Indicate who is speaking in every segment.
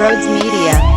Speaker 1: Broads Media.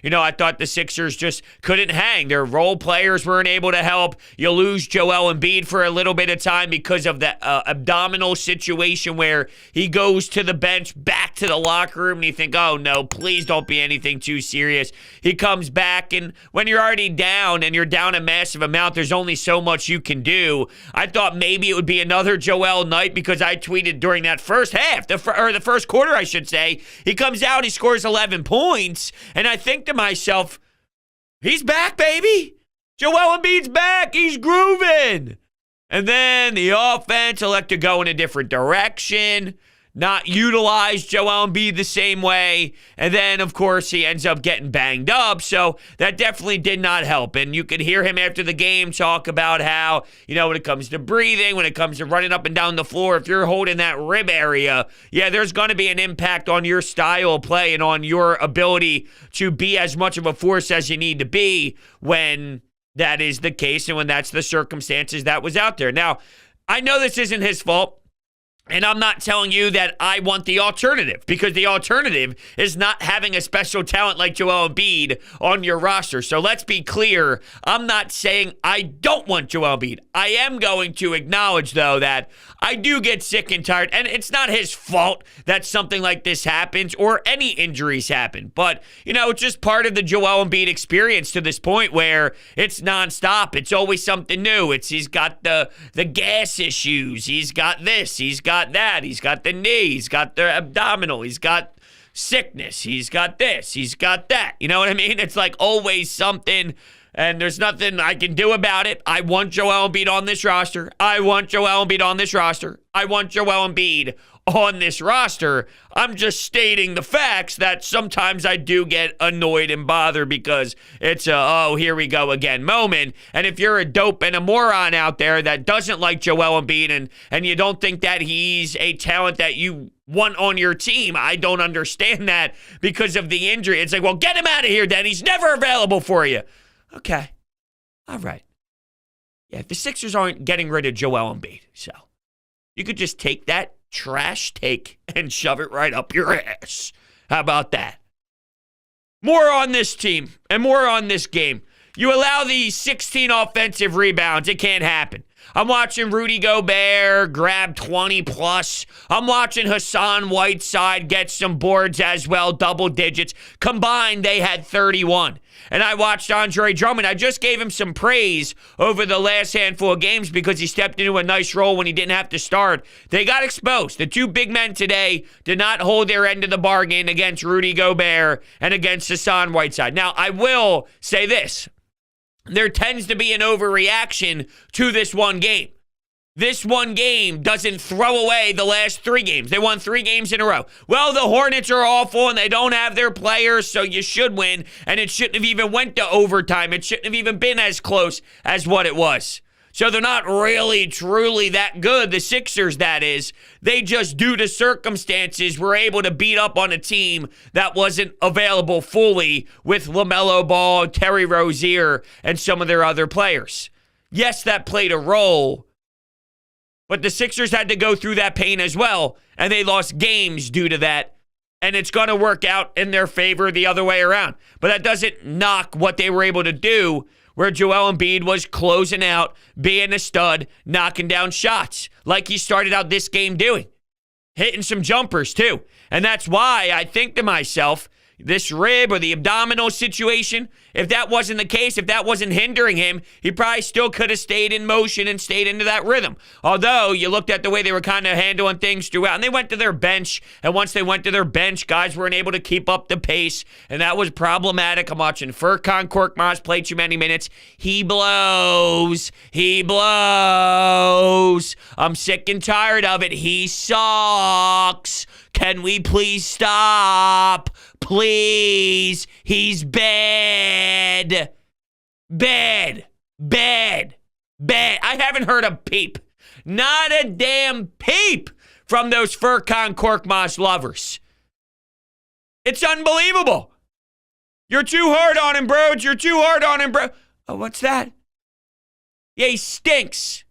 Speaker 2: You know, I thought the Sixers just couldn't hang. Their role players weren't able to help. You lose Joel Embiid for a little bit of time because of the abdominal situation where he goes to the bench, back to the locker room, and you think, oh, no, please don't be anything too serious. He comes back, and when you're already down and you're down a massive amount, there's only so much you can do. I thought maybe it would be another Joel night because I tweeted during that first half, the first quarter, I should say. He comes out, he scores 11 points, and I think to myself, he's back, baby. Joel Embiid's back. He's grooving. And then the offense elected to go in a different direction, not utilize Joel Embiid the same way. And then, of course, he ends up getting banged up. So that definitely did not help. And you could hear him after the game talk about how, you know, when it comes to breathing, when it comes to running up and down the floor, if you're holding that rib area, yeah, there's going to be an impact on your style of play and on your ability to be as much of a force as you need to be when that is the case and when that's the circumstances that was out there. Now, I know this isn't his fault. And I'm not telling you that I want the alternative, because the alternative is not having a special talent like Joel Embiid on your roster. So let's be clear. I'm not saying I don't want Joel Embiid. I am going to acknowledge, though, that I do get sick and tired. And it's not his fault that something like this happens or any injuries happen. But, you know, it's just part of the Joel Embiid experience to this point where it's nonstop. It's always something new. He's got the gas issues. He's got this. He's got that. He's got the knee. He's got the abdominal. He's got sickness. He's got this. He's got that. You know what I mean? It's like always something, and there's nothing I can do about it. I want Joel Embiid on this roster. I want Joel Embiid on this roster. I want Joel Embiid on this roster. I'm just stating the facts that sometimes I do get annoyed and bothered because it's a, oh, here we go again moment. And if you're a dope and a moron out there that doesn't like Joel Embiid and you don't think that he's a talent that you want on your team, I don't understand that because of the injury. It's like, well, get him out of here then. He's never available for you. Okay. All right. Yeah, the Sixers aren't getting rid of Joel Embiid, so you could just take that trash take and shove it right up your ass. How about that? More on this team and more on this game. You allow these 16 offensive rebounds. It can't happen. I'm watching Rudy Gobert grab 20 plus. I'm watching Hassan Whiteside get some boards as well, double digits. Combined, they had 31. And I watched Andre Drummond. I just gave him some praise over the last handful of games because he stepped into a nice role when he didn't have to start. They got exposed. The two big men today did not hold their end of the bargain against Rudy Gobert and against Hassan Whiteside. Now, I will say this. There tends to be an overreaction to this one game. This one game doesn't throw away the last 3 games. They won 3 games in a row. Well, the Hornets are awful and they don't have their players, so you should win. And it shouldn't have even went to overtime. It shouldn't have even been as close as what it was. So they're not really, truly that good, the Sixers, that is. They just, due to circumstances, were able to beat up on a team that wasn't available fully with LaMelo Ball, Terry Rozier, and some of their other players. Yes, that played a role, but the Sixers had to go through that pain as well, and they lost games due to that. And it's going to work out in their favor the other way around. But that doesn't knock what they were able to do where Joel Embiid was closing out, being a stud, knocking down shots like he started out this game doing. Hitting some jumpers too. And that's why I think to myself, this rib or the abdominal situation, if that wasn't the case, if that wasn't hindering him, he probably still could have stayed in motion and stayed into that rhythm. Although you looked at the way they were kind of handling things throughout, and they went to their bench, and once they went to their bench, guys weren't able to keep up the pace, and that was problematic. I'm watching Furkan Korkmaz play too many minutes. He blows. He blows. I'm sick and tired of it. He sucks. Can we please stop? Please. He's bad. Bad. Bad. Bad. I haven't heard a peep. Not a damn peep from those Furkan Korkmaz lovers. It's unbelievable. You're too hard on him, bro. You're too hard on him, bro. Oh, what's that? Yeah, he stinks.